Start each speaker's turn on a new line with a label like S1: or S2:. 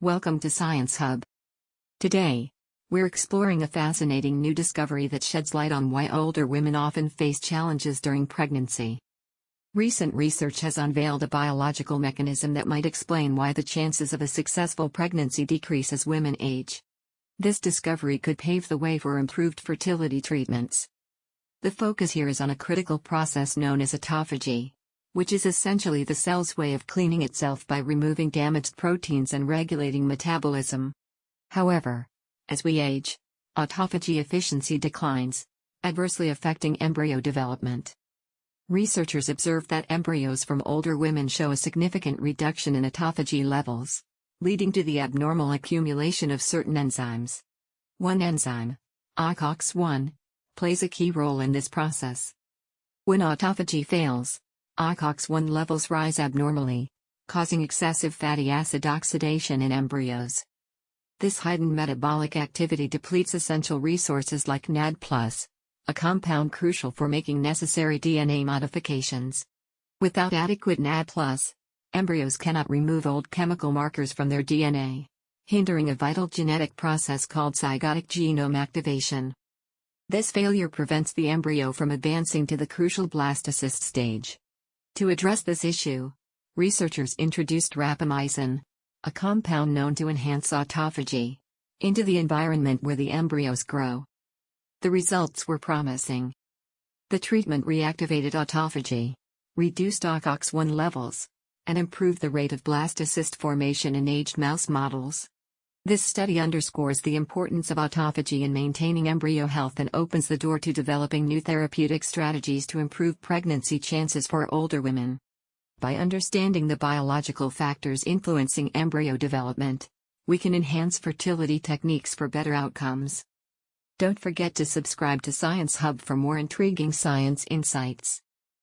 S1: Welcome to Science Hub. Today, we're exploring a fascinating new discovery that sheds light on why older women often face challenges during pregnancy. Recent research has unveiled a biological mechanism that might explain why the chances of a successful pregnancy decrease as women age. This discovery could pave the way for improved fertility treatments. The focus here is on a critical process known as autophagy, which is essentially the cell's way of cleaning itself by removing damaged proteins and regulating metabolism. However, as we age, autophagy efficiency declines, adversely affecting embryo development. Researchers observed that embryos from older women show a significant reduction in autophagy levels, leading to the abnormal accumulation of certain enzymes. One enzyme, ACOX-1, plays a key role in this process. When autophagy fails, ACOX-1 levels rise abnormally, causing excessive fatty acid oxidation in embryos. This heightened metabolic activity depletes essential resources like NAD+, a compound crucial for making necessary DNA modifications. Without adequate NAD+, embryos cannot remove old chemical markers from their DNA, hindering a vital genetic process called zygotic genome activation. This failure prevents the embryo from advancing to the crucial blastocyst stage. To address this issue, researchers introduced rapamycin, a compound known to enhance autophagy, into the environment where the embryos grow. The results were promising. The treatment reactivated autophagy, reduced ACOX-1 levels, and improved the rate of blastocyst formation in aged mouse models. This study underscores the importance of autophagy in maintaining embryo health and opens the door to developing new therapeutic strategies to improve pregnancy chances for older women. By understanding the biological factors influencing embryo development, we can enhance fertility techniques for better outcomes. Don't forget to subscribe to Science Hub for more intriguing science insights.